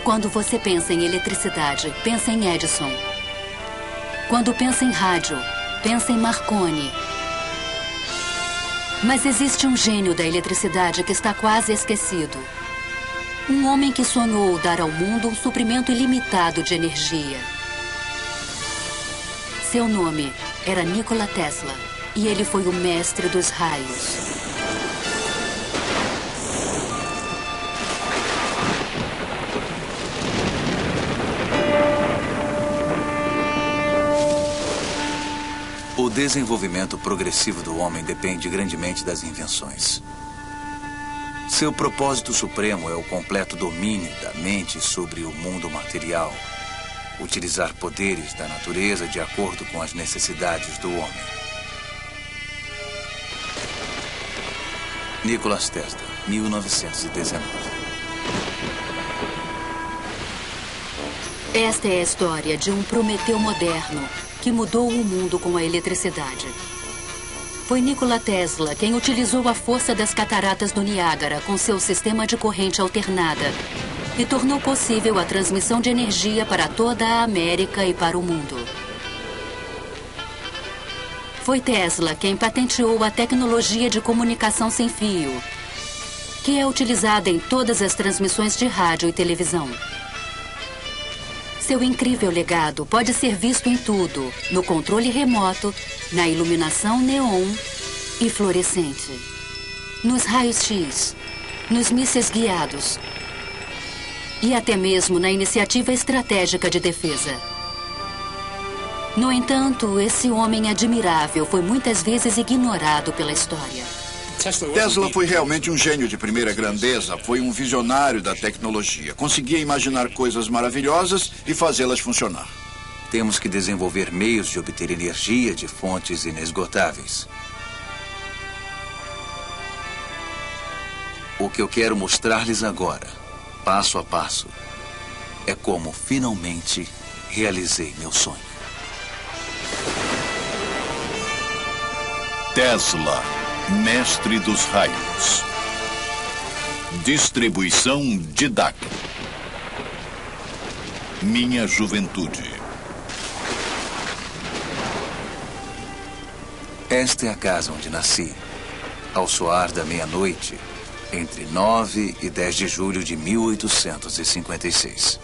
Quando você pensa em eletricidade, pensa em Edison. Quando pensa em rádio, pensa em Marconi. Mas existe um gênio da eletricidade que está quase esquecido. Um homem que sonhou dar ao mundo um suprimento ilimitado de energia. Seu nome era Nikola Tesla e ele foi o mestre dos raios. O desenvolvimento progressivo do homem depende grandemente das invenções. Seu propósito supremo é o completo domínio da mente sobre o mundo material. Utilizar poderes da natureza de acordo com as necessidades do homem. Nikola Tesla, 1919. Esta é a história de um Prometeu moderno que mudou o mundo com a eletricidade. Foi Nikola Tesla quem utilizou a força das cataratas do Niágara com seu sistema de corrente alternada e tornou possível a transmissão de energia para toda a América e para o mundo. Foi Tesla quem patenteou a tecnologia de comunicação sem fio, que é utilizada em todas as transmissões de rádio e televisão. Seu incrível legado pode ser visto em tudo, no controle remoto, na iluminação neon e fluorescente, nos raios-x, nos mísseis guiados e até mesmo na iniciativa estratégica de defesa. No entanto, esse homem admirável foi muitas vezes ignorado pela história. Tesla foi realmente um gênio de primeira grandeza, foi um visionário da tecnologia. Conseguia imaginar coisas maravilhosas e fazê-las funcionar. Temos que desenvolver meios de obter energia de fontes inesgotáveis. O que eu quero mostrar-lhes agora, passo a passo, é como finalmente realizei meu sonho. Tesla, mestre dos raios. Distribuição Didac. Minha juventude. Esta é a casa onde nasci. Ao soar da meia-noite, entre 9 e 10 de julho de 1856.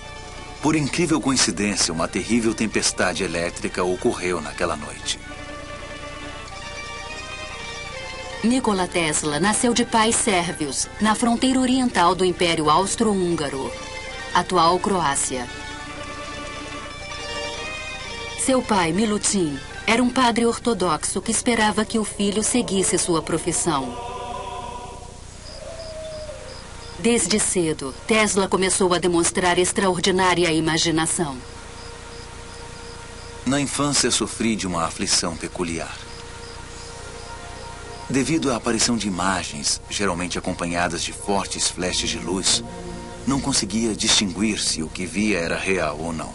Por incrível coincidência, uma terrível tempestade elétrica ocorreu naquela noite. Nikola Tesla nasceu de pais sérvios, na fronteira oriental do Império Austro-Húngaro, atual Croácia. Seu pai, Milutin, era um padre ortodoxo que esperava que o filho seguisse sua profissão. Desde cedo, Tesla começou a demonstrar extraordinária imaginação. Na infância, sofri de uma aflição peculiar. Devido à aparição de imagens, geralmente acompanhadas de fortes flashes de luz, não conseguia distinguir se o que via era real ou não.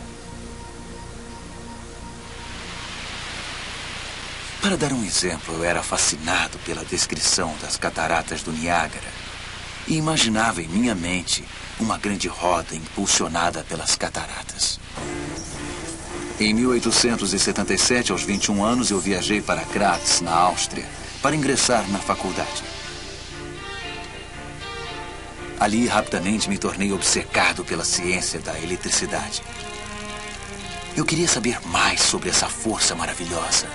Para dar um exemplo, eu era fascinado pela descrição das cataratas do Niágara e imaginava em minha mente uma grande roda impulsionada pelas cataratas. Em 1877, aos 21 anos, eu viajei para Graz, na Áustria, para ingressar na faculdade. Ali, rapidamente, me tornei obcecado pela ciência da eletricidade. Eu queria saber mais sobre essa força maravilhosa.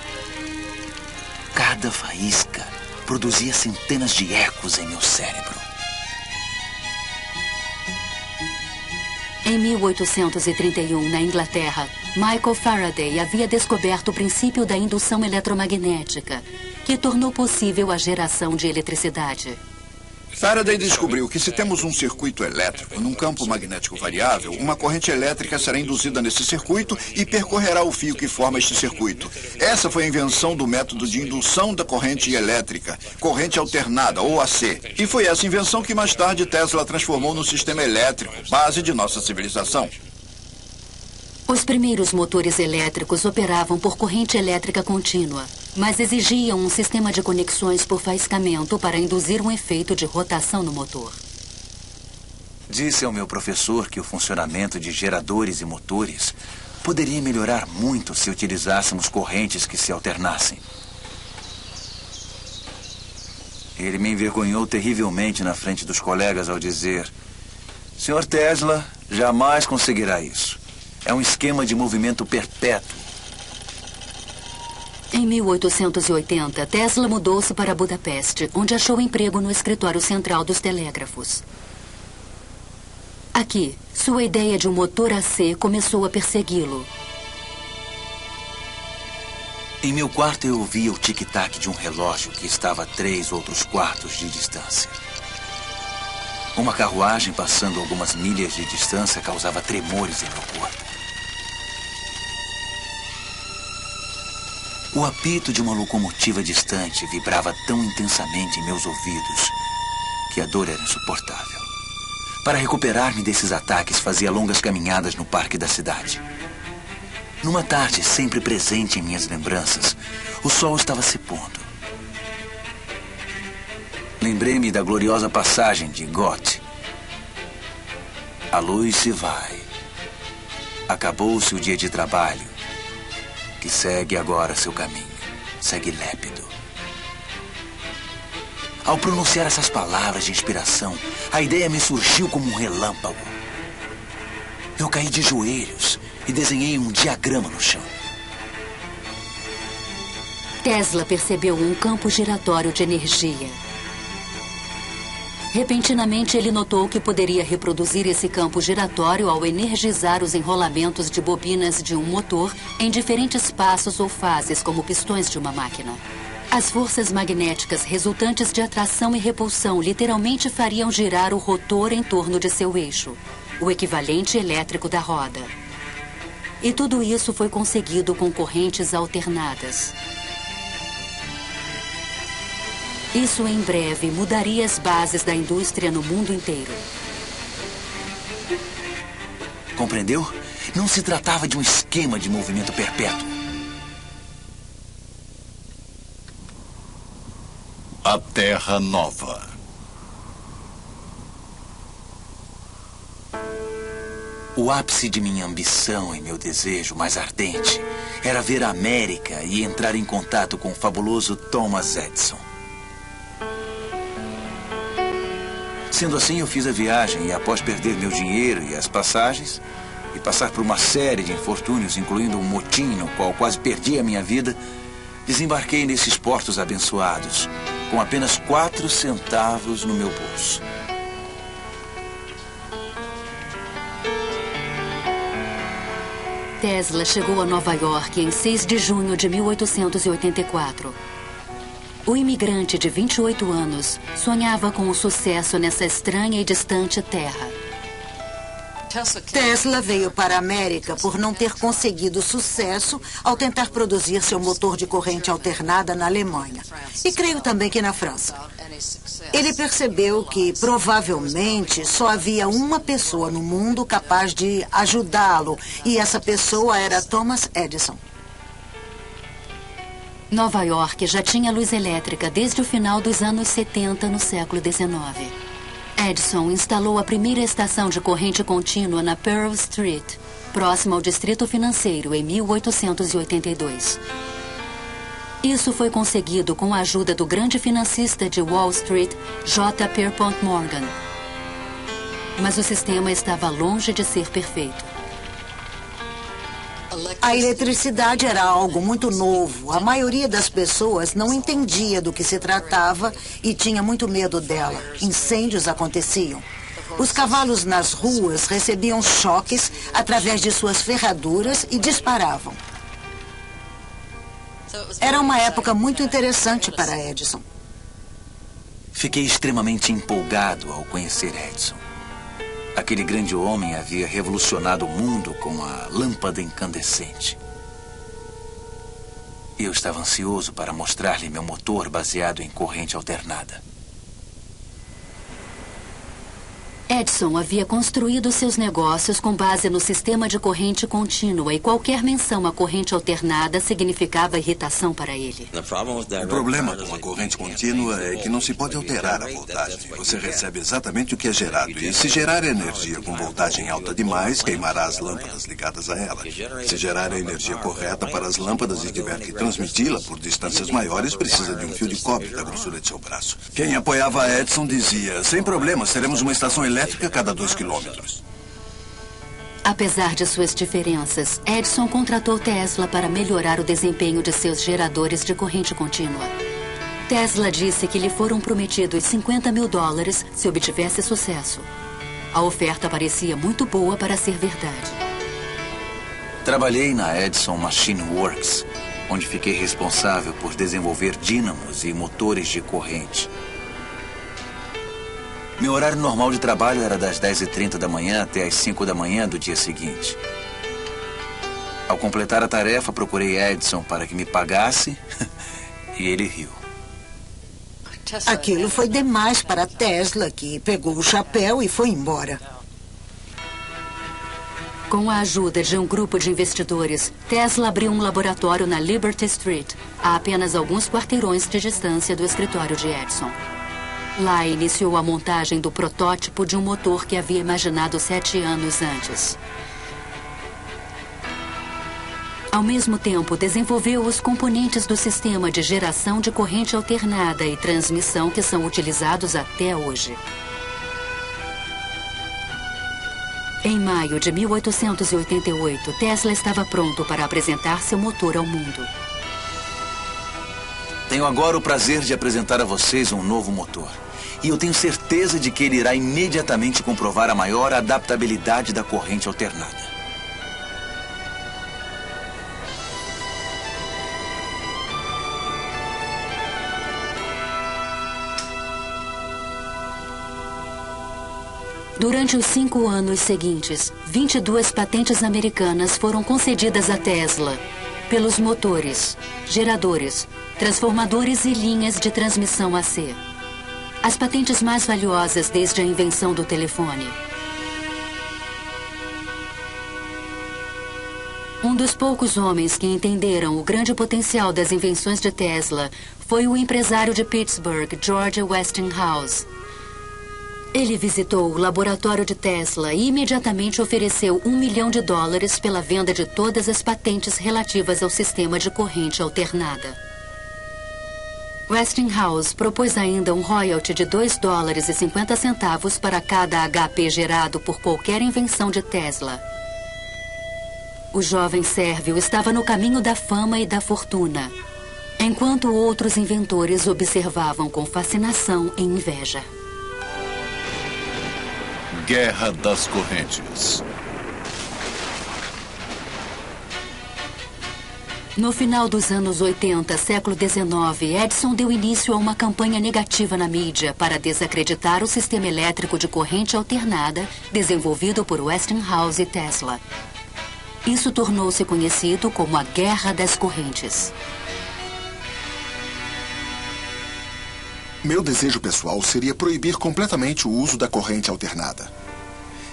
Cada faísca produzia centenas de ecos em meu cérebro. Em 1831, na Inglaterra, Michael Faraday havia descoberto o princípio da indução eletromagnética, que tornou possível a geração de eletricidade. Faraday descobriu que se temos um circuito elétrico num campo magnético variável, uma corrente elétrica será induzida nesse circuito e percorrerá o fio que forma este circuito. Essa foi a invenção do método de indução da corrente elétrica, corrente alternada, ou AC. E foi essa invenção que mais tarde Tesla transformou no sistema elétrico, base de nossa civilização. Os primeiros motores elétricos operavam por corrente elétrica contínua, mas exigiam um sistema de conexões por faiscamento para induzir um efeito de rotação no motor. Disse ao meu professor que o funcionamento de geradores e motores poderia melhorar muito se utilizássemos correntes que se alternassem. Ele me envergonhou terrivelmente na frente dos colegas ao dizer: Sr. Tesla jamais conseguirá isso. É um esquema de movimento perpétuo. Em 1880, Tesla mudou-se para Budapeste, onde achou emprego no escritório central dos telégrafos. Aqui, sua ideia de um motor a C começou a persegui-lo. Em meu quarto eu ouvia o tic-tac de um relógio que estava a 3 outros quartos de distância. Uma carruagem passando algumas milhas de distância causava tremores em meu corpo. O apito de uma locomotiva distante vibrava tão intensamente em meus ouvidos que a dor era insuportável. Para recuperar-me desses ataques, fazia longas caminhadas no parque da cidade. Numa tarde sempre presente em minhas lembranças, o sol estava se pondo. Lembrei-me da gloriosa passagem de Goethe. A luz se vai. Acabou-se o dia de trabalho, que segue agora seu caminho. Segue lépido. Ao pronunciar essas palavras de inspiração, a ideia me surgiu como um relâmpago. Eu caí de joelhos e desenhei um diagrama no chão. Tesla percebeu um campo giratório de energia. Repentinamente, ele notou que poderia reproduzir esse campo giratório ao energizar os enrolamentos de bobinas de um motor em diferentes passos ou fases, como pistões de uma máquina. As forças magnéticas resultantes de atração e repulsão literalmente fariam girar o rotor em torno de seu eixo, o equivalente elétrico da roda. E tudo isso foi conseguido com correntes alternadas. Isso em breve mudaria as bases da indústria no mundo inteiro. Compreendeu? Não se tratava de um esquema de movimento perpétuo. A Terra Nova. O ápice de minha ambição e meu desejo mais ardente era ver a América e entrar em contato com o fabuloso Thomas Edison. Sendo assim, eu fiz a viagem e, após perder meu dinheiro e as passagens, e passar por uma série de infortúnios, incluindo um motim no qual quase perdi a minha vida, desembarquei nesses portos abençoados, com apenas 4 centavos no meu bolso. Tesla chegou a Nova York em 6 de junho de 1884. O imigrante de 28 anos sonhava com o sucesso nessa estranha e distante terra. Tesla veio para a América por não ter conseguido sucesso ao tentar produzir seu motor de corrente alternada na Alemanha. E creio também que na França. Ele percebeu que, provavelmente, só havia uma pessoa no mundo capaz de ajudá-lo, e essa pessoa era Thomas Edison. Nova York já tinha luz elétrica desde o final dos anos 70 no século XIX. Edison instalou a primeira estação de corrente contínua na Pearl Street, próxima ao Distrito Financeiro, em 1882. Isso foi conseguido com a ajuda do grande financista de Wall Street, J. Pierpont Morgan. Mas o sistema estava longe de ser perfeito. A eletricidade era algo muito novo. A maioria das pessoas não entendia do que se tratava e tinha muito medo dela. Incêndios aconteciam. Os cavalos nas ruas recebiam choques através de suas ferraduras e disparavam. Era uma época muito interessante para Edison. Fiquei extremamente empolgado ao conhecer Edison. Aquele grande homem havia revolucionado o mundo com a lâmpada incandescente. Eu estava ansioso para mostrar-lhe meu motor baseado em corrente alternada. Edison havia construído seus negócios com base no sistema de corrente contínua e qualquer menção à corrente alternada significava irritação para ele. O problema com a corrente contínua é que não se pode alterar a voltagem. Você recebe exatamente o que é gerado. E se gerar energia com voltagem alta demais, queimará as lâmpadas ligadas a ela. Se gerar a energia correta para as lâmpadas e tiver que transmiti-la por distâncias maiores, precisa de um fio de cobre da grossura de seu braço. Quem apoiava Edison dizia, sem problemas, teremos uma estação elétrica a cada 2 quilômetros. Apesar de suas diferenças, Edison contratou Tesla para melhorar o desempenho de seus geradores de corrente contínua. Tesla disse que lhe foram prometidos $50 mil se obtivesse sucesso. A oferta parecia muito boa para ser verdade. Trabalhei na Edison Machine Works, onde fiquei responsável por desenvolver dínamos e motores de corrente. Meu horário normal de trabalho era das 10h30 da manhã até as 5 da manhã do dia seguinte. Ao completar a tarefa, procurei Edison para que me pagasse e ele riu. Aquilo foi demais para Tesla, que pegou o chapéu e foi embora. Com a ajuda de um grupo de investidores, Tesla abriu um laboratório na Liberty Street, a apenas alguns quarteirões de distância do escritório de Edison. Lá iniciou a montagem do protótipo de um motor que havia imaginado 7 anos antes. Ao mesmo tempo, desenvolveu os componentes do sistema de geração de corrente alternada e transmissão que são utilizados até hoje. Em maio de 1888, Tesla estava pronto para apresentar seu motor ao mundo. Tenho agora o prazer de apresentar a vocês um novo motor. E eu tenho certeza de que ele irá imediatamente comprovar a maior adaptabilidade da corrente alternada. Durante os 5 anos seguintes, 22 patentes americanas foram concedidas a Tesla pelos motores, geradores, transformadores e linhas de transmissão AC. As patentes mais valiosas desde a invenção do telefone. Um dos poucos homens que entenderam o grande potencial das invenções de Tesla foi o empresário de Pittsburgh, George Westinghouse. Ele visitou o laboratório de Tesla e imediatamente ofereceu $1 milhão pela venda de todas as patentes relativas ao sistema de corrente alternada. Westinghouse propôs ainda um royalty de $2,50 para cada HP gerado por qualquer invenção de Tesla. O jovem sérvio estava no caminho da fama e da fortuna, enquanto outros inventores observavam com fascinação e inveja. Guerra das Correntes. No final dos anos 80, século XIX, Edison deu início a uma campanha negativa na mídia para desacreditar o sistema elétrico de corrente alternada desenvolvido por Westinghouse e Tesla. Isso tornou-se conhecido como a Guerra das Correntes. Meu desejo pessoal seria proibir completamente o uso da corrente alternada.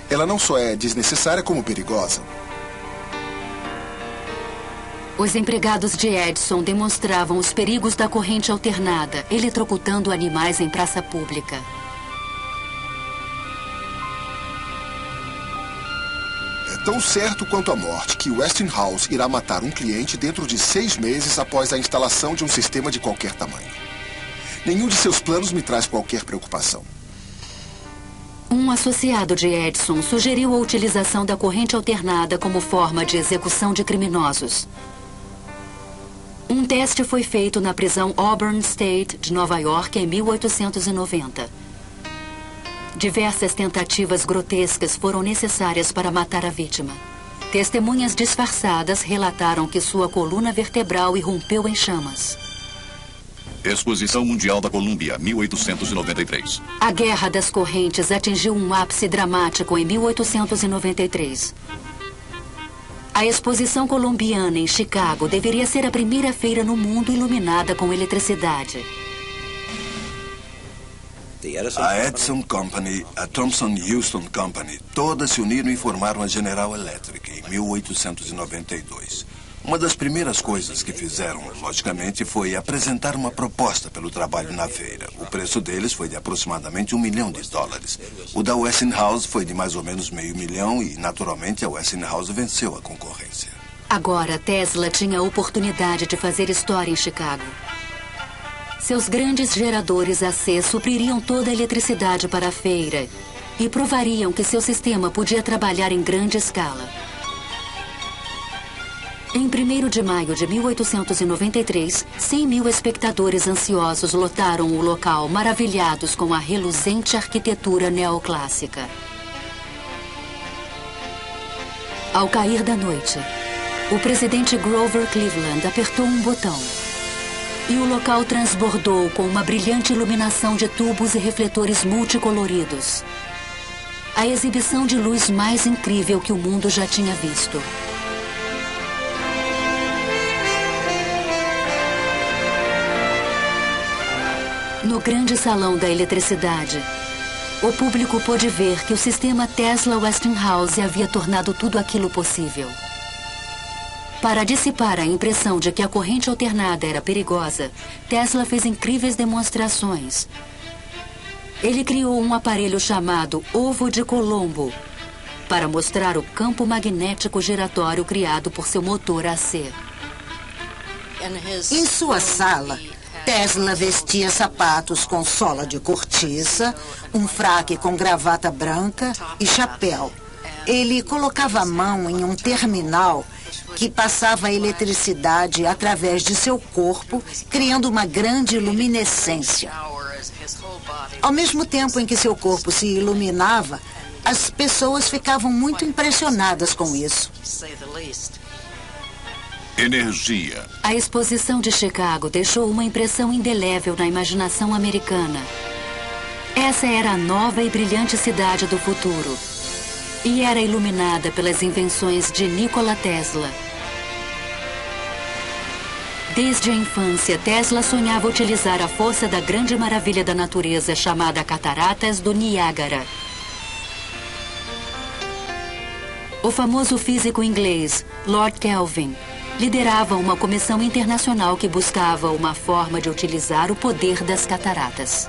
Ela não só é desnecessária como perigosa. Os empregados de Edison demonstravam os perigos da corrente alternada, eletrocutando animais em praça pública. É tão certo quanto a morte que Westinghouse irá matar um cliente dentro de 6 meses após a instalação de um sistema de qualquer tamanho. Nenhum de seus planos me traz qualquer preocupação. Um associado de Edison sugeriu a utilização da corrente alternada como forma de execução de criminosos. Um teste foi feito na prisão Auburn State de Nova York em 1890. Diversas tentativas grotescas foram necessárias para matar a vítima. Testemunhas disfarçadas relataram que sua coluna vertebral irrompeu em chamas. Exposição Mundial da Colômbia, 1893. A Guerra das Correntes atingiu um ápice dramático em 1893. A Exposição Colombiana em Chicago deveria ser a primeira feira no mundo iluminada com eletricidade. A Edison Company, a Thomson Houston Company, todas se uniram e formaram a General Electric em 1892. Uma das primeiras coisas que fizeram, logicamente, foi apresentar uma proposta pelo trabalho na feira. O preço deles foi de aproximadamente $1 milhão. O da Westinghouse foi de mais ou menos $500 mil e, naturalmente, a Westinghouse venceu a concorrência. Agora, Tesla tinha a oportunidade de fazer história em Chicago. Seus grandes geradores AC supririam toda a eletricidade para a feira e provariam que seu sistema podia trabalhar em grande escala. Em 1º de maio de 1893, 100 mil espectadores ansiosos lotaram o local, maravilhados com a reluzente arquitetura neoclássica. Ao cair da noite, o presidente Grover Cleveland apertou um botão. E o local transbordou com uma brilhante iluminação de tubos e refletores multicoloridos. A exibição de luz mais incrível que o mundo já tinha visto. No grande salão da eletricidade, o público pôde ver que o sistema Tesla Westinghouse havia tornado tudo aquilo possível. Para dissipar a impressão de que a corrente alternada era perigosa, Tesla fez incríveis demonstrações. Ele criou um aparelho chamado Ovo de Colombo para mostrar o campo magnético giratório criado por seu motor AC. Em sua sala, Tesla vestia sapatos com sola de cortiça, um fraque com gravata branca e chapéu. Ele colocava a mão em um terminal que passava a eletricidade através de seu corpo, criando uma grande luminescência. Ao mesmo tempo em que seu corpo se iluminava, as pessoas ficavam muito impressionadas com isso. Energia. A exposição de Chicago deixou uma impressão indelével na imaginação americana. Essa era a nova e brilhante cidade do futuro. E era iluminada pelas invenções de Nikola Tesla. Desde a infância, Tesla sonhava utilizar a força da grande maravilha da natureza chamada Cataratas do Niágara. O famoso físico inglês, Lord Kelvin, liderava uma comissão internacional que buscava uma forma de utilizar o poder das cataratas.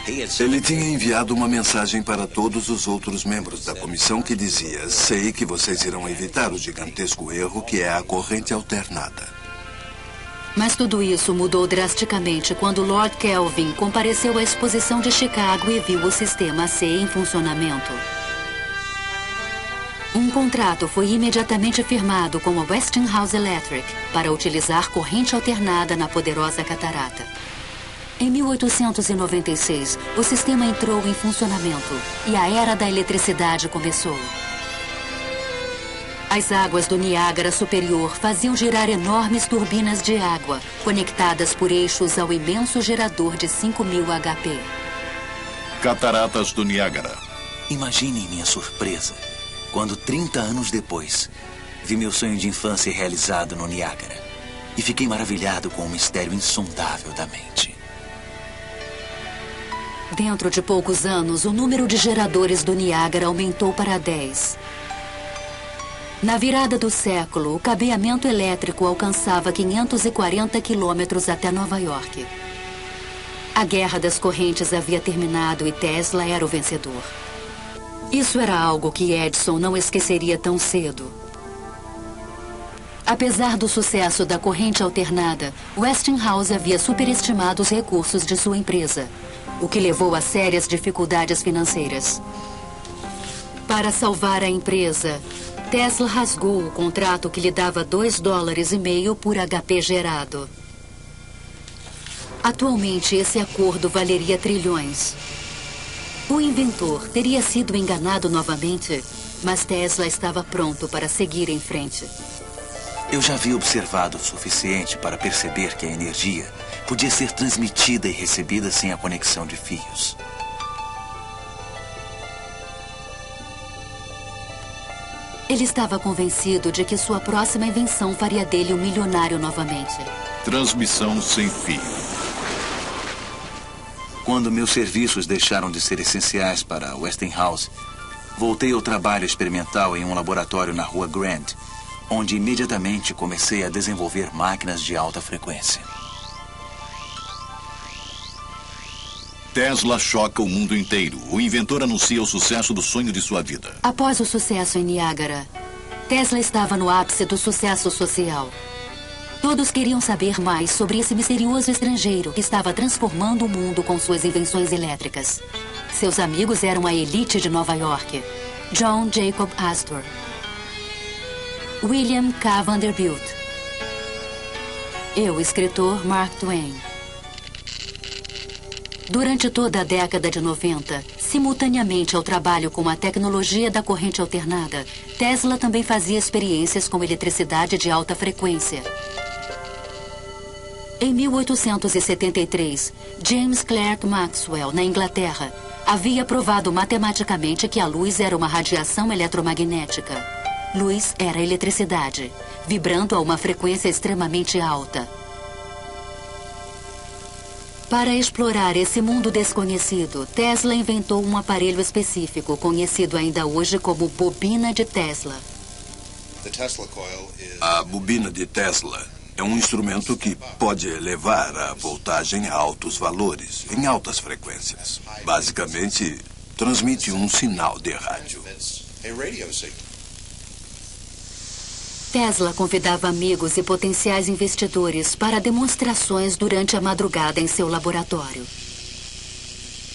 Ele tinha enviado uma mensagem para todos os outros membros da comissão que dizia: sei que vocês irão evitar o gigantesco erro que é a corrente alternada. Mas tudo isso mudou drasticamente quando Lord Kelvin compareceu à exposição de Chicago e viu o sistema AC em funcionamento. Um contrato foi imediatamente firmado com a Westinghouse Electric para utilizar corrente alternada na poderosa catarata. Em 1896, o sistema entrou em funcionamento e a era da eletricidade começou. As águas do Niágara Superior faziam girar enormes turbinas de água, conectadas por eixos ao imenso gerador de 5.000 HP. Cataratas do Niágara. Imaginem minha surpresa quando, 30 anos depois, vi meu sonho de infância realizado no Niágara. E fiquei maravilhado com o mistério insondável da mente. Dentro de poucos anos, o número de geradores do Niágara aumentou para 10. Na virada do século, o cabeamento elétrico alcançava 540 quilômetros até Nova York. A guerra das correntes havia terminado e Tesla era o vencedor. Isso era algo que Edison não esqueceria tão cedo. Apesar do sucesso da corrente alternada, Westinghouse havia superestimado os recursos de sua empresa, o que levou a sérias dificuldades financeiras. Para salvar a empresa, Tesla rasgou o contrato que lhe dava $2,5 por HP gerado. Atualmente, esse acordo valeria trilhões. O inventor teria sido enganado novamente, mas Tesla estava pronto para seguir em frente. Eu já havia observado o suficiente para perceber que a energia podia ser transmitida e recebida sem a conexão de fios. Ele estava convencido de que sua próxima invenção faria dele um milionário novamente. Transmissão sem fio. Quando meus serviços deixaram de ser essenciais para Westinghouse, voltei ao trabalho experimental em um laboratório na rua Grant, onde imediatamente comecei a desenvolver máquinas de alta frequência. Tesla choca o mundo inteiro. O inventor anuncia o sucesso do sonho de sua vida. Após o sucesso em Niágara, Tesla estava no ápice do sucesso social. Todos queriam saber mais sobre esse misterioso estrangeiro que estava transformando o mundo com suas invenções elétricas. Seus amigos eram a elite de Nova York: John Jacob Astor, William K. Vanderbilt, eu, escritor Mark Twain. Durante toda a década de 90, simultaneamente ao trabalho com a tecnologia da corrente alternada, Tesla também fazia experiências com eletricidade de alta frequência. Em 1873, James Clerk Maxwell, na Inglaterra, havia provado matematicamente que a luz era uma radiação eletromagnética. Luz era eletricidade, vibrando a uma frequência extremamente alta. Para explorar esse mundo desconhecido, Tesla inventou um aparelho específico, conhecido ainda hoje como bobina de Tesla. A bobina de Tesla é um instrumento que pode elevar a voltagem a altos valores, em altas frequências. Basicamente, transmite um sinal de rádio. Tesla convidava amigos e potenciais investidores para demonstrações durante a madrugada em seu laboratório.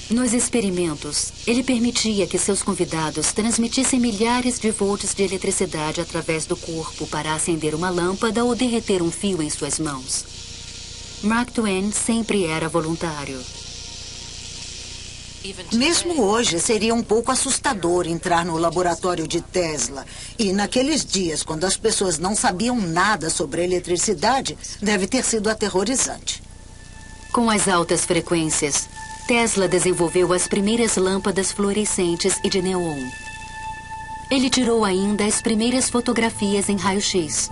Nos experimentos, ele permitia que seus convidados transmitissem milhares de volts de eletricidade através do corpo para acender uma lâmpada ou derreter um fio em suas mãos. Mark Twain sempre era voluntário. Mesmo hoje, seria um pouco assustador entrar no laboratório de Tesla. E naqueles dias, quando as pessoas não sabiam nada sobre eletricidade, deve ter sido aterrorizante. Com as altas frequências, Tesla desenvolveu as primeiras lâmpadas fluorescentes e de neon. Ele tirou ainda as primeiras fotografias em raio-x.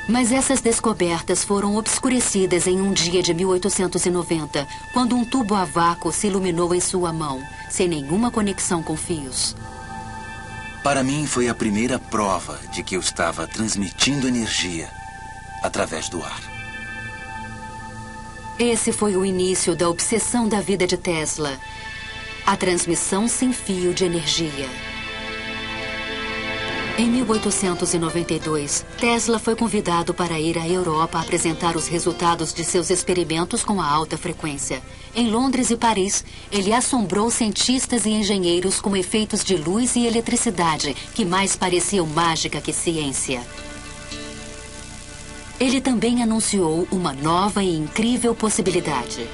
Mas essas descobertas foram obscurecidas em um dia de 1890, quando um tubo a vácuo se iluminou em sua mão, sem nenhuma conexão com fios. Para mim, foi a primeira prova de que eu estava transmitindo energia através do ar. Esse foi o início da obsessão da vida de Tesla: a transmissão sem fio de energia. Em 1892, Tesla foi convidado para ir à Europa apresentar os resultados de seus experimentos com a alta frequência. Em Londres e Paris, ele assombrou cientistas e engenheiros com efeitos de luz e eletricidade que mais pareciam mágica que ciência. Ele também anunciou uma nova e incrível possibilidade.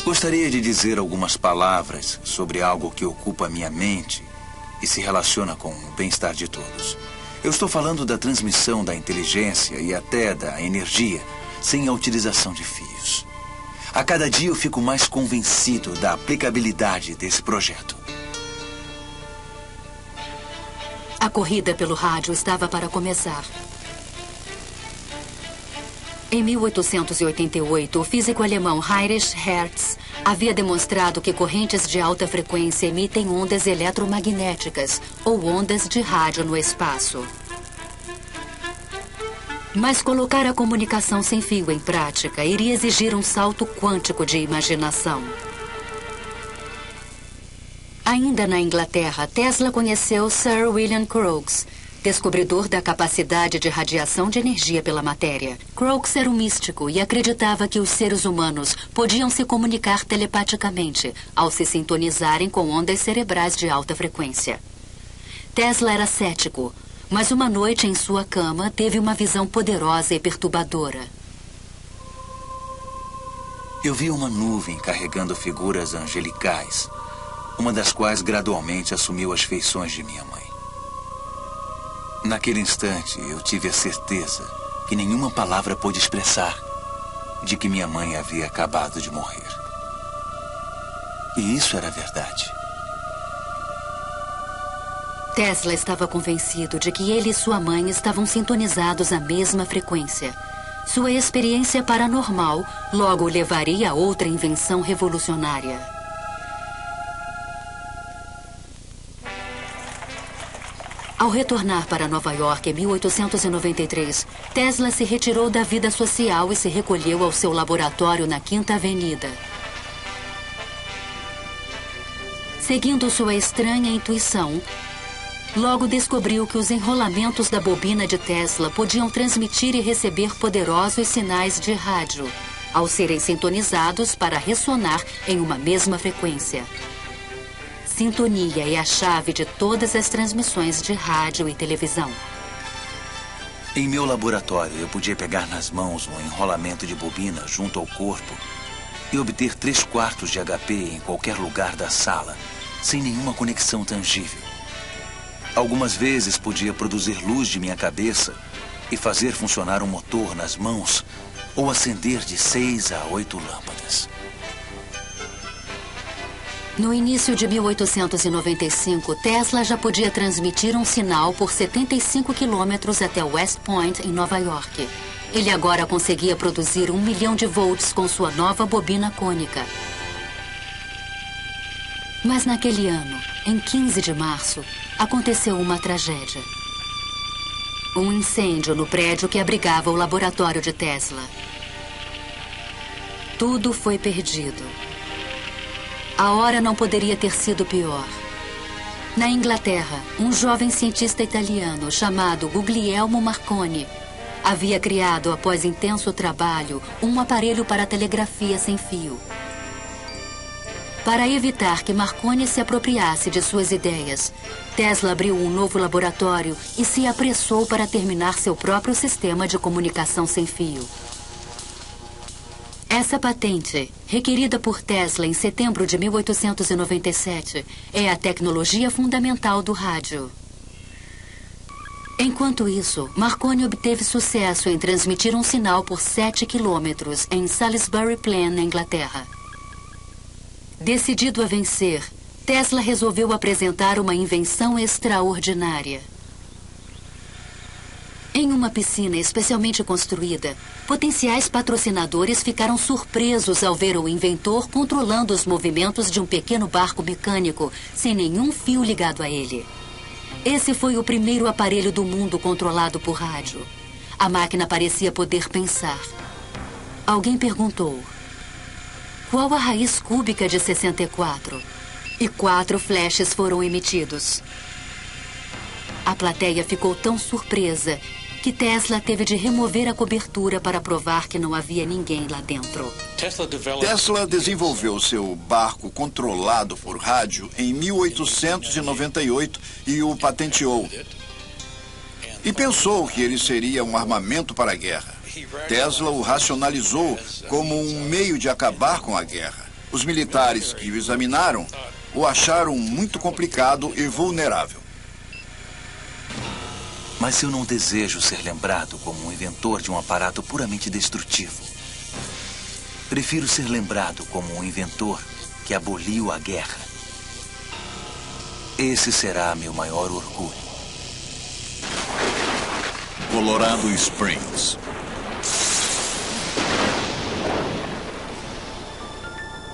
Gostaria de dizer algumas palavras sobre algo que ocupa minha mente e se relaciona com o bem-estar de todos. Eu estou falando da transmissão da inteligência e até da energia sem a utilização de fios. A cada dia eu fico mais convencido da aplicabilidade desse projeto. A corrida pelo rádio estava para começar. Em 1888, o físico alemão Heinrich Hertz havia demonstrado que correntes de alta frequência emitem ondas eletromagnéticas ou ondas de rádio no espaço. Mas colocar a comunicação sem fio em prática iria exigir um salto quântico de imaginação. Ainda na Inglaterra, Tesla conheceu Sir William Crookes, descobridor da capacidade de radiação de energia pela matéria. Crookes era um místico e acreditava que os seres humanos podiam se comunicar telepaticamente ao se sintonizarem com ondas cerebrais de alta frequência. Tesla era cético, mas uma noite em sua cama teve uma visão poderosa e perturbadora. Eu vi uma nuvem carregando figuras angelicais, uma das quais gradualmente assumiu as feições de minha mãe. Naquele instante, eu tive a certeza que nenhuma palavra pôde expressar de que minha mãe havia acabado de morrer. E isso era verdade. Tesla estava convencido de que ele e sua mãe estavam sintonizados à mesma frequência. Sua experiência paranormal logo o levaria a outra invenção revolucionária. Ao retornar para Nova York em 1893, Tesla se retirou da vida social e se recolheu ao seu laboratório na Quinta Avenida. Seguindo sua estranha intuição, logo descobriu que os enrolamentos da bobina de Tesla podiam transmitir e receber poderosos sinais de rádio, ao serem sintonizados para ressonar em uma mesma frequência. Sintonia é a chave de todas as transmissões de rádio e televisão. Em meu laboratório, eu podia pegar nas mãos um enrolamento de bobina junto ao corpo e obter 3/4 de HP em qualquer lugar da sala, sem nenhuma conexão tangível. Algumas vezes podia produzir luz de minha cabeça e fazer funcionar um motor nas mãos ou acender de 6 a 8 lâmpadas. No início de 1895, Tesla já podia transmitir um sinal por 75 quilômetros até West Point, em Nova York. Ele agora conseguia produzir 1 milhão de volts com sua nova bobina cônica. Mas naquele ano, em 15 de março, aconteceu uma tragédia. Um incêndio no prédio que abrigava o laboratório de Tesla. Tudo foi perdido. A hora não poderia ter sido pior. Na Inglaterra, um jovem cientista italiano chamado Guglielmo Marconi havia criado, após intenso trabalho, um aparelho para telegrafia sem fio. Para evitar que Marconi se apropriasse de suas ideias, Tesla abriu um novo laboratório e se apressou para terminar seu próprio sistema de comunicação sem fio. Essa patente, requerida por Tesla em setembro de 1897, é a tecnologia fundamental do rádio. Enquanto isso, Marconi obteve sucesso em transmitir um sinal por 7 quilômetros em Salisbury Plain, na Inglaterra. Decidido a vencer, Tesla resolveu apresentar uma invenção extraordinária. Em uma piscina especialmente construída, potenciais patrocinadores ficaram surpresos ao ver o inventor controlando os movimentos de um pequeno barco mecânico sem nenhum fio ligado a ele. Esse foi o primeiro aparelho do mundo controlado por rádio. A máquina parecia poder pensar. Alguém perguntou: qual a raiz cúbica de 64? E 4 flashes foram emitidos. A plateia ficou tão surpresa que Tesla teve de remover a cobertura para provar que não havia ninguém lá dentro. Tesla desenvolveu seu barco controlado por rádio em 1898 e o patenteou. E pensou que ele seria um armamento para a guerra. Tesla o racionalizou como um meio de acabar com a guerra. Os militares que o examinaram o acharam muito complicado e vulnerável. Mas eu não desejo ser lembrado como um inventor de um aparato puramente destrutivo. Prefiro ser lembrado como um inventor que aboliu a guerra. Esse será meu maior orgulho. Colorado Springs.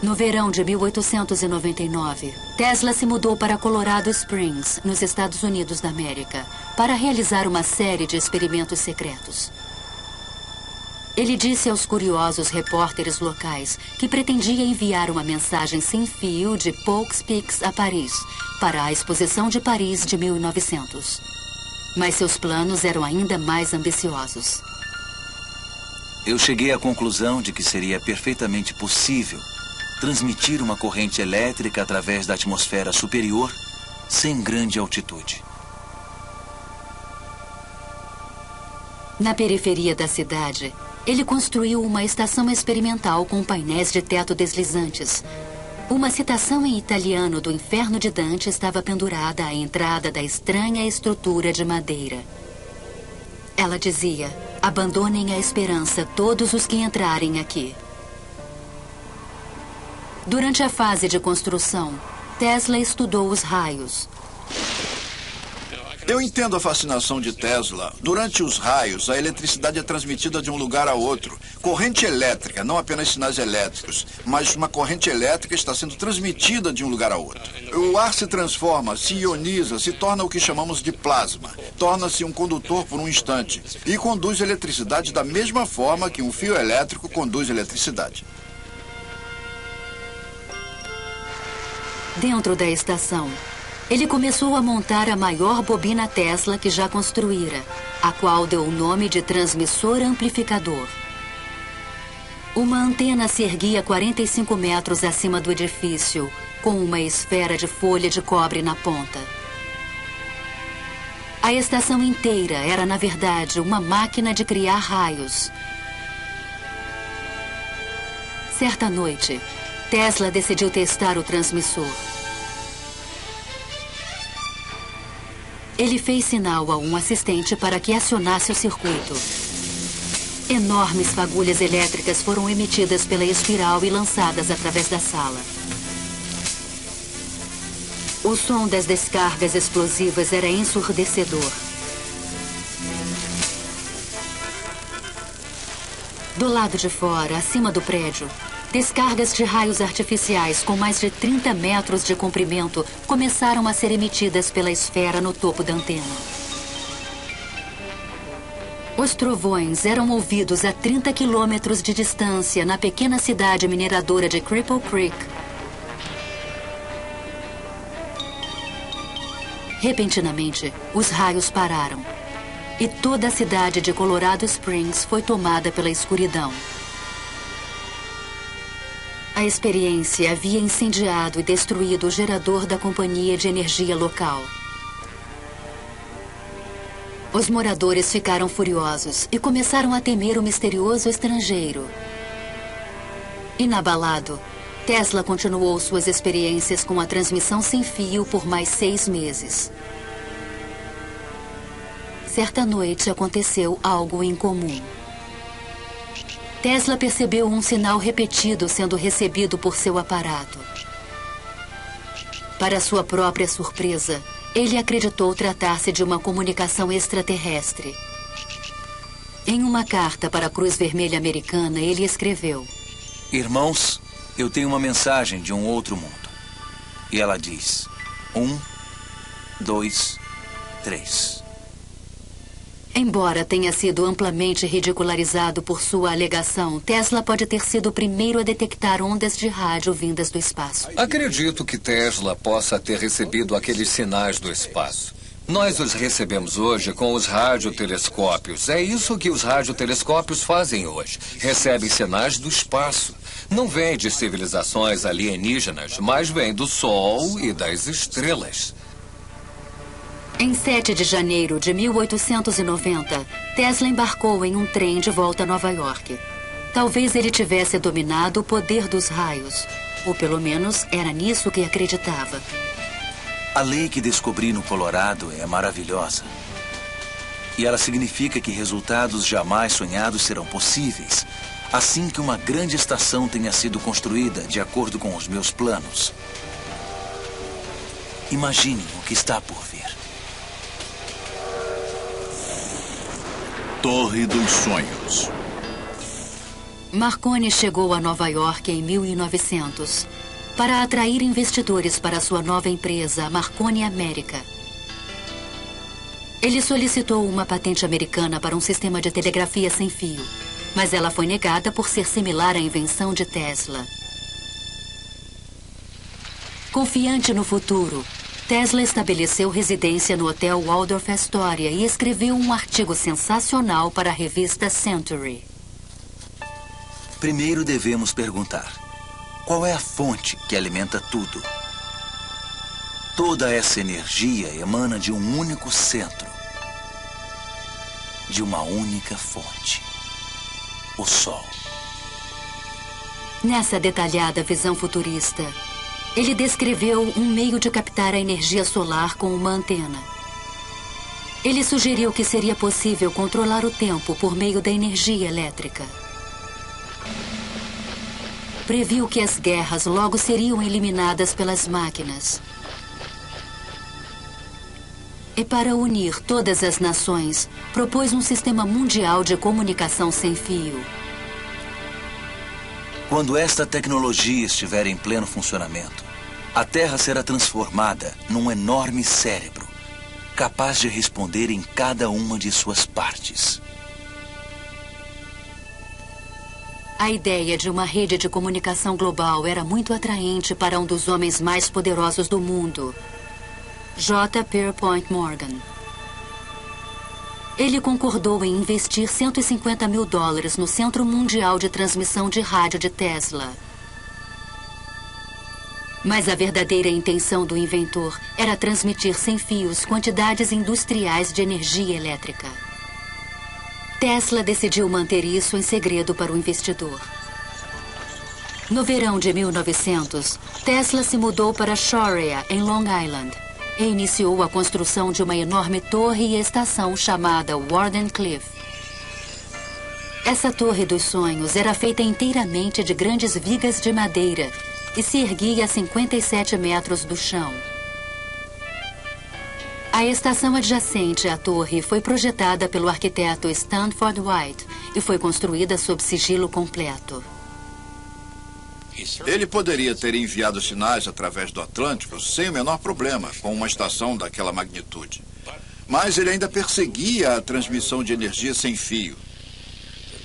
No verão de 1899, Tesla se mudou para Colorado Springs, nos Estados Unidos da América, para realizar uma série de experimentos secretos. Ele disse aos curiosos repórteres locais que pretendia enviar uma mensagem sem fio de Poughkeepsie a Paris, para a Exposição de Paris de 1900. Mas seus planos eram ainda mais ambiciosos. Eu cheguei à conclusão de que seria perfeitamente possível transmitir uma corrente elétrica através da atmosfera superior sem grande altitude. Na periferia da cidade, ele construiu uma estação experimental com painéis de teto deslizantes. Uma citação em italiano do Inferno de Dante estava pendurada à entrada da estranha estrutura de madeira. Ela dizia: abandonem a esperança todos os que entrarem aqui. Durante a fase de construção, Tesla estudou os raios. Eu entendo a fascinação de Tesla. Durante os raios, a eletricidade é transmitida de um lugar a outro. Corrente elétrica, não apenas sinais elétricos, mas uma corrente elétrica está sendo transmitida de um lugar a outro. O ar se transforma, se ioniza, se torna o que chamamos de plasma. Torna-se um condutor por um instante e conduz eletricidade da mesma forma que um fio elétrico conduz eletricidade. Dentro da estação, ele começou a montar a maior bobina Tesla que já construíra, a qual deu o nome de transmissor amplificador. Uma antena se erguia 45 metros acima do edifício, com uma esfera de folha de cobre na ponta. A estação inteira era, na verdade, uma máquina de criar raios. Certa noite, Tesla decidiu testar o transmissor. Ele fez sinal a um assistente para que acionasse o circuito. Enormes fagulhas elétricas foram emitidas pela espiral e lançadas através da sala. O som das descargas explosivas era ensurdecedor. Do lado de fora, acima do prédio, descargas de raios artificiais com mais de 30 metros de comprimento começaram a ser emitidas pela esfera no topo da antena. Os trovões eram ouvidos a 30 quilômetros de distância na pequena cidade mineradora de Cripple Creek. Repentinamente, os raios pararam e toda a cidade de Colorado Springs foi tomada pela escuridão. A experiência havia incendiado e destruído o gerador da companhia de energia local. Os moradores ficaram furiosos e começaram a temer o misterioso estrangeiro. Inabalado, Tesla continuou suas experiências com a transmissão sem fio por mais 6 meses. Certa noite aconteceu algo incomum. Tesla percebeu um sinal repetido sendo recebido por seu aparato. Para sua própria surpresa, ele acreditou tratar-se de uma comunicação extraterrestre. Em uma carta para a Cruz Vermelha Americana, ele escreveu: Irmãos, eu tenho uma mensagem de um outro mundo. E ela diz: 1, 2, 3. Embora tenha sido amplamente ridicularizado por sua alegação, Tesla pode ter sido o primeiro a detectar ondas de rádio vindas do espaço. Acredito que Tesla possa ter recebido aqueles sinais do espaço. Nós os recebemos hoje com os radiotelescópios. É isso que os radiotelescópios fazem hoje. Recebem sinais do espaço. Não vem de civilizações alienígenas, mas vem do Sol e das estrelas. Em 7 de janeiro de 1890, Tesla embarcou em um trem de volta a Nova York. Talvez ele tivesse dominado o poder dos raios, ou pelo menos era nisso que acreditava. A lei que descobri no Colorado é maravilhosa. E ela significa que resultados jamais sonhados serão possíveis, assim que uma grande estação tenha sido construída de acordo com os meus planos. Imaginem o que está por vir. Torre dos Sonhos. Marconi chegou a Nova York em 1900 para atrair investidores para sua nova empresa, Marconi América. Ele solicitou uma patente americana para um sistema de telegrafia sem fio, mas ela foi negada por ser similar à invenção de Tesla. Confiante no futuro, Tesla estabeleceu residência no Hotel Waldorf Astoria e escreveu um artigo sensacional para a revista Century. Primeiro devemos perguntar: qual é a fonte que alimenta tudo? Toda essa energia emana de um único centro, de uma única fonte: o Sol. Nessa detalhada visão futurista, ele descreveu um meio de captar a energia solar com uma antena. Ele sugeriu que seria possível controlar o tempo por meio da energia elétrica. Previu que as guerras logo seriam eliminadas pelas máquinas. E para unir todas as nações, propôs um sistema mundial de comunicação sem fio. Quando esta tecnologia estiver em pleno funcionamento, a Terra será transformada num enorme cérebro, capaz de responder em cada uma de suas partes. A ideia de uma rede de comunicação global era muito atraente para um dos homens mais poderosos do mundo, J. Pierpont Morgan. Ele concordou em investir $150 mil no Centro Mundial de Transmissão de Rádio de Tesla. Mas a verdadeira intenção do inventor era transmitir sem fios quantidades industriais de energia elétrica. Tesla decidiu manter isso em segredo para o investidor. No verão de 1900, Tesla se mudou para Sharia, em Long Island, e iniciou a construção de uma enorme torre e estação chamada Wardenclyffe. Essa torre dos sonhos era feita inteiramente de grandes vigas de madeira e se erguia a 57 metros do chão. A estação adjacente à torre foi projetada pelo arquiteto Stanford White e foi construída sob sigilo completo. Ele poderia ter enviado sinais através do Atlântico sem o menor problema, com uma estação daquela magnitude. Mas ele ainda perseguia a transmissão de energia sem fio.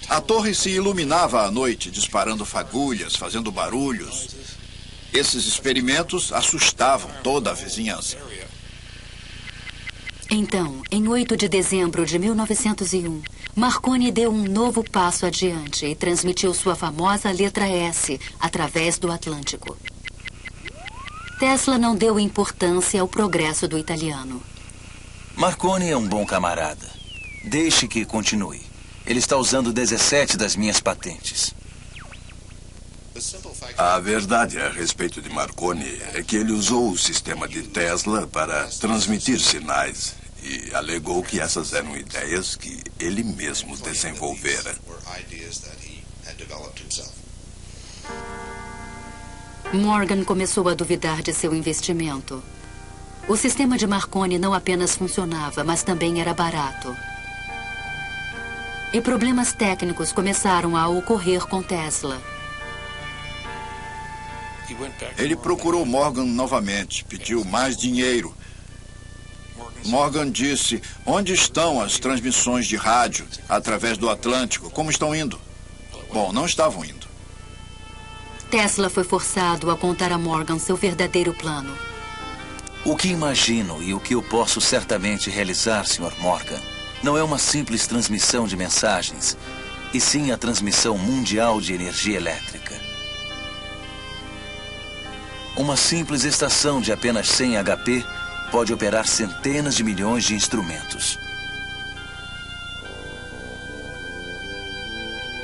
A torre se iluminava à noite, disparando fagulhas, fazendo barulhos. Esses experimentos assustavam toda a vizinhança. Então, em 8 de dezembro de 1901, Marconi deu um novo passo adiante e transmitiu sua famosa letra S através do Atlântico. Tesla não deu importância ao progresso do italiano. Marconi é um bom camarada. Deixe que continue. Ele está usando 17 das minhas patentes. A verdade a respeito de Marconi é que ele usou o sistema de Tesla para transmitir sinais e alegou que essas eram ideias que ele mesmo desenvolvera. Morgan começou a duvidar de seu investimento. O sistema de Marconi não apenas funcionava, mas também era barato. E problemas técnicos começaram a ocorrer com Tesla. Ele procurou Morgan novamente, pediu mais dinheiro. Morgan disse: onde estão as transmissões de rádio através do Atlântico? Como estão indo? Bom, não estavam indo. Tesla foi forçado a contar a Morgan seu verdadeiro plano. O que imagino e o que eu posso certamente realizar, Sr. Morgan, não é uma simples transmissão de mensagens, e sim a transmissão mundial de energia elétrica. Uma simples estação de apenas 100 HP pode operar centenas de milhões de instrumentos.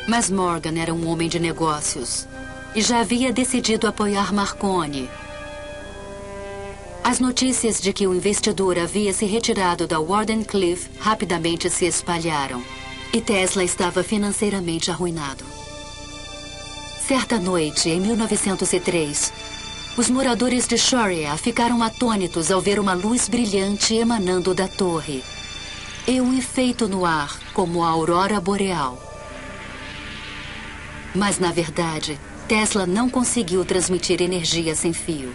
Mas Morgan era um homem de negócios e já havia decidido apoiar Marconi. As notícias de que o investidor havia se retirado da Wardenclyffe rapidamente se espalharam e Tesla estava financeiramente arruinado. Certa noite, em 1903, os moradores de Sharia ficaram atônitos ao ver uma luz brilhante emanando da torre e um efeito no ar como a aurora boreal. Mas, na verdade, Tesla não conseguiu transmitir energia sem fio.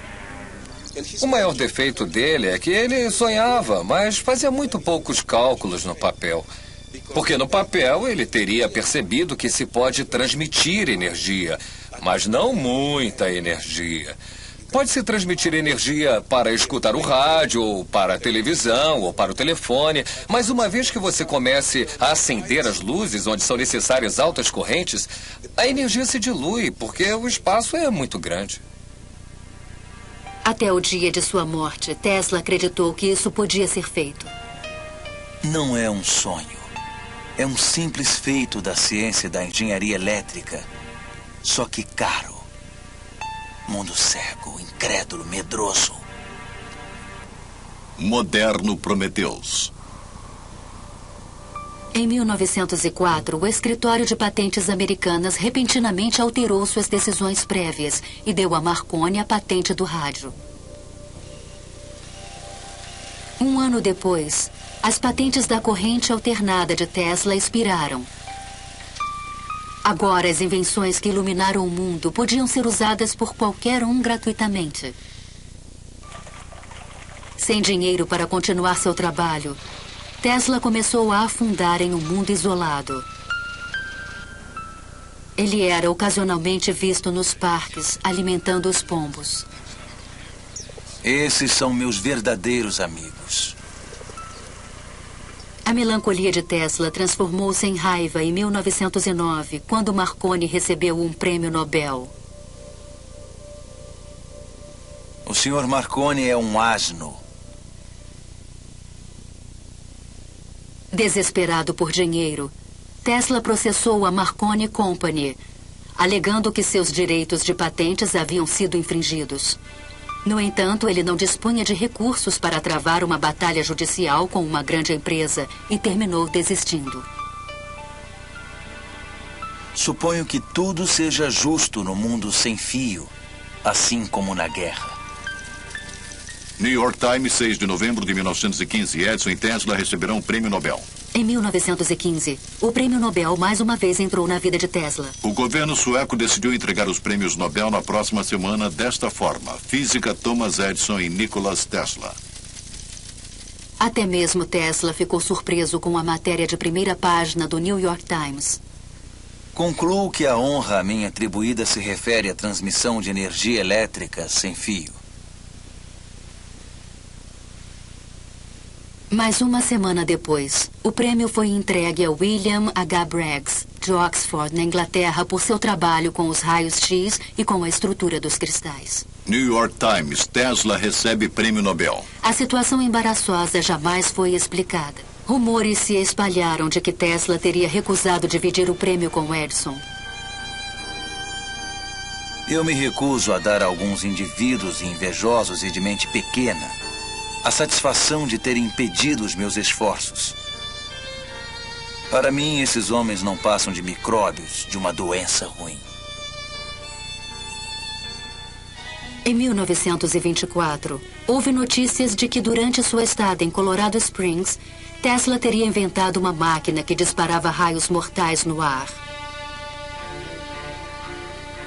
O maior defeito dele é que ele sonhava, mas fazia muito poucos cálculos no papel. Porque no papel ele teria percebido que se pode transmitir energia, mas não muita energia. Pode-se transmitir energia para escutar o rádio, ou para a televisão, ou para o telefone, mas uma vez que você comece a acender as luzes onde são necessárias altas correntes, a energia se dilui, porque o espaço é muito grande. Até o dia de sua morte, Tesla acreditou que isso podia ser feito. Não é um sonho. É um simples feito da ciência e da engenharia elétrica, só que caro. Mundo cego, incrédulo, medroso. Moderno Prometheus. Em 1904, o Escritório de Patentes Americanas repentinamente alterou suas decisões prévias e deu a Marconi a patente do rádio. Um ano depois, as patentes da corrente alternada de Tesla expiraram. Agora, as invenções que iluminaram o mundo podiam ser usadas por qualquer um gratuitamente. Sem dinheiro para continuar seu trabalho, Tesla começou a afundar em um mundo isolado. Ele era ocasionalmente visto nos parques, alimentando os pombos. Esses são meus verdadeiros amigos. A melancolia de Tesla transformou-se em raiva em 1909, quando Marconi recebeu um prêmio Nobel. O Sr. Marconi é um asno. Desesperado por dinheiro, Tesla processou a Marconi Company, alegando que seus direitos de patentes haviam sido infringidos. No entanto, ele não dispunha de recursos para travar uma batalha judicial com uma grande empresa e terminou desistindo. Suponho que tudo seja justo no mundo sem fio, assim como na guerra. New York Times, 6 de novembro de 1915. Edison e Tesla receberão o prêmio Nobel. Em 1915, o prêmio Nobel mais uma vez entrou na vida de Tesla. O governo sueco decidiu entregar os prêmios Nobel na próxima semana desta forma: Física Thomas Edison e Nikola Tesla. Até mesmo Tesla ficou surpreso com a matéria de primeira página do New York Times. Concluo que a honra a mim atribuída se refere à transmissão de energia elétrica sem fio. Mas uma semana depois, o prêmio foi entregue a William H. Braggs, de Oxford, na Inglaterra, por seu trabalho com os raios X e com a estrutura dos cristais. New York Times, Tesla recebe prêmio Nobel. A situação embaraçosa jamais foi explicada. Rumores se espalharam de que Tesla teria recusado dividir o prêmio com Edison. Eu me recuso a dar a alguns indivíduos invejosos e de mente pequena a satisfação de terem impedido os meus esforços. Para mim, esses homens não passam de micróbios de uma doença ruim. Em 1924, houve notícias de que durante sua estada em Colorado Springs, Tesla teria inventado uma máquina que disparava raios mortais no ar.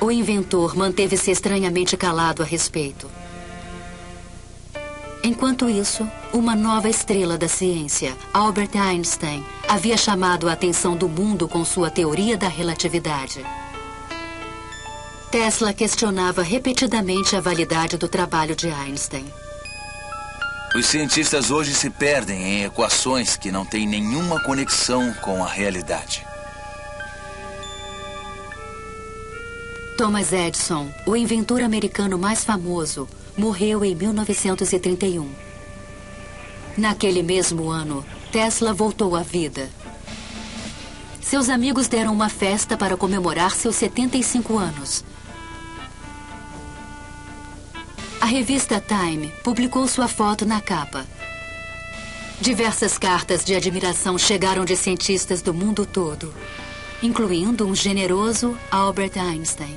O inventor manteve-se estranhamente calado a respeito. Enquanto isso, uma nova estrela da ciência, Albert Einstein, havia chamado a atenção do mundo com sua teoria da relatividade. Tesla questionava repetidamente a validade do trabalho de Einstein. Os cientistas hoje se perdem em equações que não têm nenhuma conexão com a realidade. Thomas Edison, o inventor americano mais famoso, morreu em 1931. Naquele mesmo ano, Tesla voltou à vida. Seus amigos deram uma festa para comemorar seus 75 anos. A revista Time publicou sua foto na capa. Diversas cartas de admiração chegaram de cientistas do mundo todo, incluindo um generoso Albert Einstein.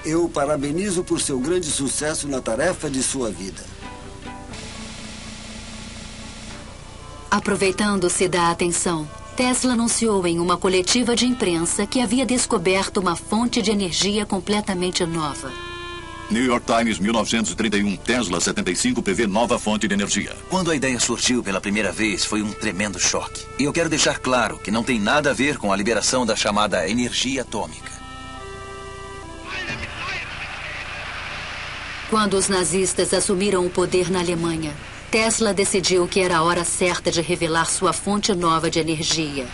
Eu o parabenizo por seu grande sucesso na tarefa de sua vida. Aproveitando-se da atenção, Tesla anunciou em uma coletiva de imprensa que havia descoberto uma fonte de energia completamente nova. New York Times, 1931. Tesla 75 prevê nova fonte de energia. Quando a ideia surgiu pela primeira vez, foi um tremendo choque. E eu quero deixar claro que não tem nada a ver com a liberação da chamada energia atômica. Quando os nazistas assumiram o poder na Alemanha, Tesla decidiu que era a hora certa de revelar sua fonte nova de energia.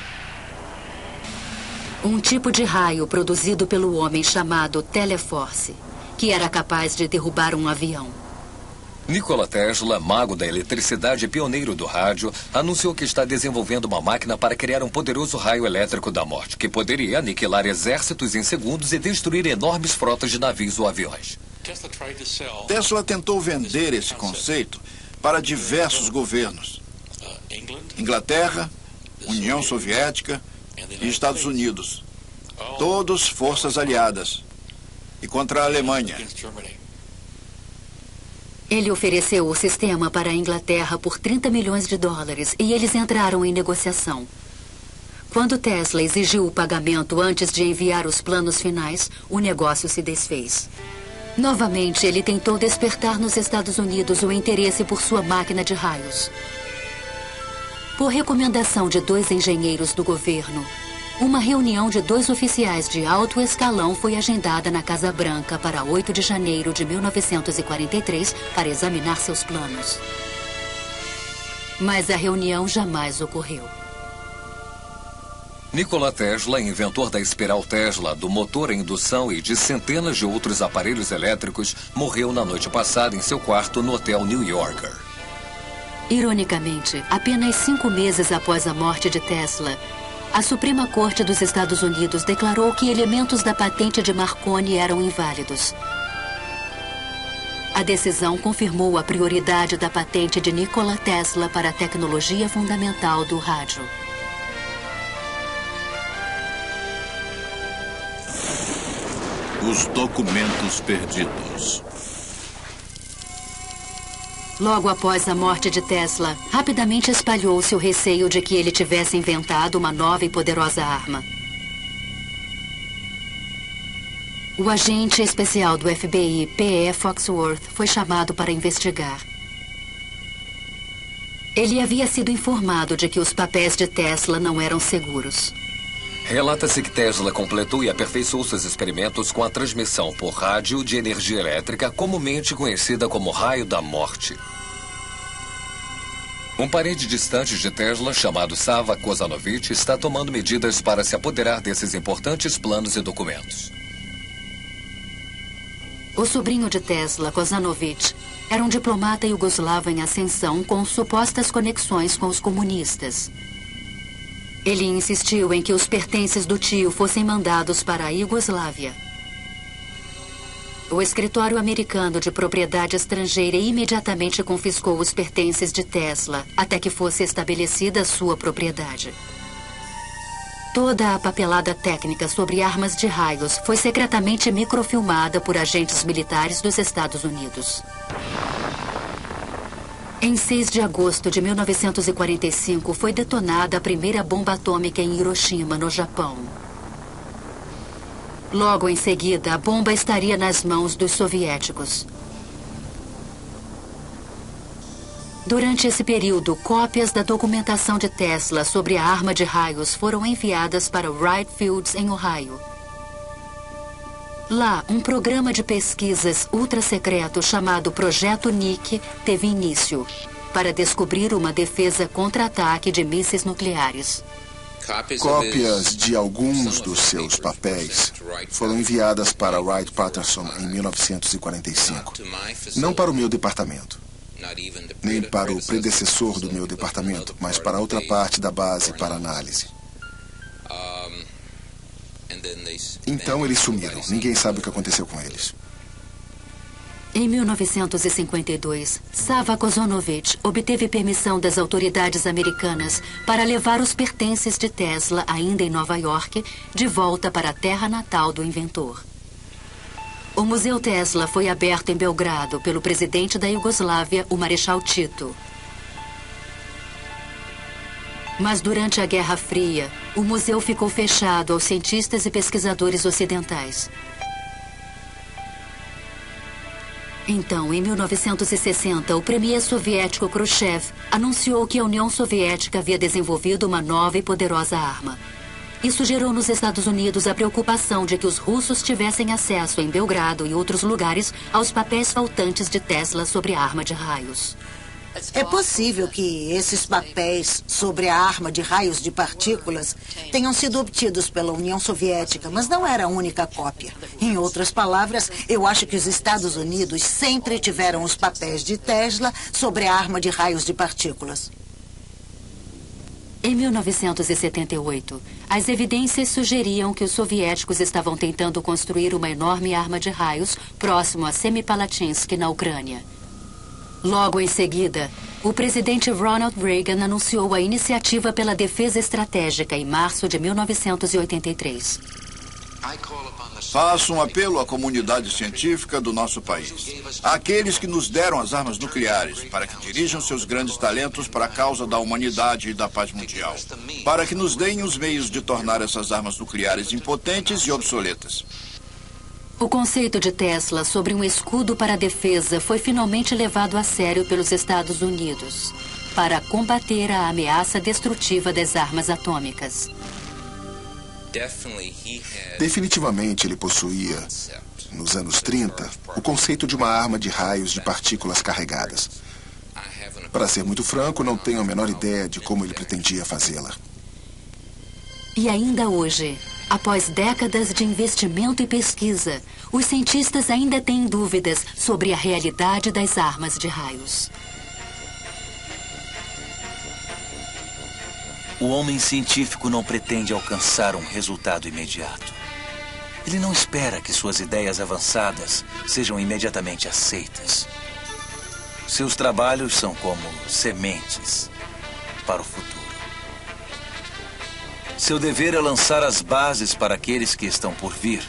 Um tipo de raio produzido pelo homem chamado Teleforce, que era capaz de derrubar um avião. Nikola Tesla, mago da eletricidade e pioneiro do rádio, anunciou que está desenvolvendo uma máquina para criar um poderoso raio elétrico da morte, que poderia aniquilar exércitos em segundos e destruir enormes frotas de navios ou aviões. Tesla tentou vender esse conceito para diversos governos. Inglaterra, União Soviética e Estados Unidos. Todos forças aliadas. E contra a Alemanha. Ele ofereceu o sistema para a Inglaterra por 30 milhões de dólares e eles entraram em negociação. Quando Tesla exigiu o pagamento antes de enviar os planos finais, o negócio se desfez. Novamente, ele tentou despertar nos Estados Unidos o interesse por sua máquina de raios. Por recomendação de 2 engenheiros do governo, uma reunião de 2 oficiais de alto escalão foi agendada na Casa Branca para 8 de janeiro de 1943 para examinar seus planos. Mas a reunião jamais ocorreu. Nikola Tesla, inventor da espiral Tesla, do motor a indução e de centenas de outros aparelhos elétricos, morreu na noite passada em seu quarto no Hotel New Yorker. Ironicamente, apenas 5 meses após a morte de Tesla, a Suprema Corte dos Estados Unidos declarou que elementos da patente de Marconi eram inválidos. A decisão confirmou a prioridade da patente de Nikola Tesla para a tecnologia fundamental do rádio. Os documentos perdidos. Logo após a morte de Tesla, rapidamente espalhou-se o receio de que ele tivesse inventado uma nova e poderosa arma. O agente especial do FBI, P.E. Foxworth, foi chamado para investigar. Ele havia sido informado de que os papéis de Tesla não eram seguros. Relata-se que Tesla completou e aperfeiçoou seus experimentos com a transmissão por rádio de energia elétrica, comumente conhecida como raio da morte. Um parente distante de Tesla, chamado Sava Kozanovich, está tomando medidas para se apoderar desses importantes planos e documentos. O sobrinho de Tesla, Kozanovich, era um diplomata iugoslavo em ascensão com supostas conexões com os comunistas. Ele insistiu em que os pertences do tio fossem mandados para a Iugoslávia. O escritório americano de propriedade estrangeira imediatamente confiscou os pertences de Tesla, até que fosse estabelecida sua propriedade. Toda a papelada técnica sobre armas de raios foi secretamente microfilmada por agentes militares dos Estados Unidos. Em 6 de agosto de 1945, foi detonada a primeira bomba atômica em Hiroshima, no Japão. Logo em seguida, a bomba estaria nas mãos dos soviéticos. Durante esse período, cópias da documentação de Tesla sobre a arma de raios foram enviadas para Wright Fields, em Ohio. Lá, um programa de pesquisas ultra-secreto chamado Projeto Nick teve início para descobrir uma defesa contra-ataque de mísseis nucleares. Cópias de alguns dos seus papéis foram enviadas para Wright-Patterson em 1945. Não para o meu departamento, nem para o predecessor do meu departamento, mas para outra parte da base para análise. Então eles sumiram. Ninguém sabe o que aconteceu com eles. Em 1952, Sava Kozanovich obteve permissão das autoridades americanas para levar os pertences de Tesla, ainda em Nova York, de volta para a terra natal do inventor. O Museu Tesla foi aberto em Belgrado pelo presidente da Iugoslávia, o Marechal Tito. Mas durante a Guerra Fria, o museu ficou fechado aos cientistas e pesquisadores ocidentais. Então, em 1960, o premier soviético Khrushchev anunciou que a União Soviética havia desenvolvido uma nova e poderosa arma. Isso gerou nos Estados Unidos a preocupação de que os russos tivessem acesso em Belgrado e outros lugares aos papéis faltantes de Tesla sobre a arma de raios. É possível que esses papéis sobre a arma de raios de partículas tenham sido obtidos pela União Soviética, mas não era a única cópia. Em outras palavras, eu acho que os Estados Unidos sempre tiveram os papéis de Tesla sobre a arma de raios de partículas. Em 1978, as evidências sugeriam que os soviéticos estavam tentando construir uma enorme arma de raios próximo a Semipalatinsk, na Ucrânia. Logo em seguida, o presidente Ronald Reagan anunciou a Iniciativa pela Defesa Estratégica em março de 1983. Faço um apelo à comunidade científica do nosso país, àqueles que nos deram as armas nucleares, para que dirijam seus grandes talentos para a causa da humanidade e da paz mundial, para que nos deem os meios de tornar essas armas nucleares impotentes e obsoletas. O conceito de Tesla sobre um escudo para a defesa foi finalmente levado a sério pelos Estados Unidos para combater a ameaça destrutiva das armas atômicas. Definitivamente ele possuía, nos anos 30, o conceito de uma arma de raios de partículas carregadas. Para ser muito franco, não tenho a menor ideia de como ele pretendia fazê-la. E ainda hoje, após décadas de investimento e pesquisa, os cientistas ainda têm dúvidas sobre a realidade das armas de raios. O homem científico não pretende alcançar um resultado imediato. Ele não espera que suas ideias avançadas sejam imediatamente aceitas. Seus trabalhos são como sementes para o futuro. Seu dever é lançar as bases para aqueles que estão por vir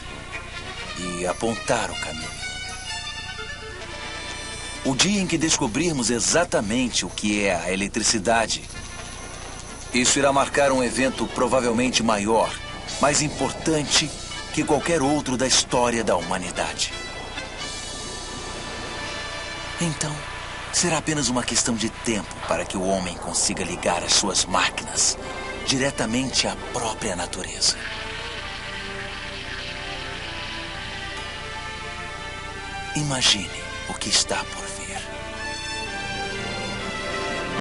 e apontar o caminho. O dia em que descobrirmos exatamente o que é a eletricidade, isso irá marcar um evento provavelmente maior, mais importante que qualquer outro da história da humanidade. Então, será apenas uma questão de tempo para que o homem consiga ligar as suas máquinas diretamente à própria natureza. Imagine o que está por vir.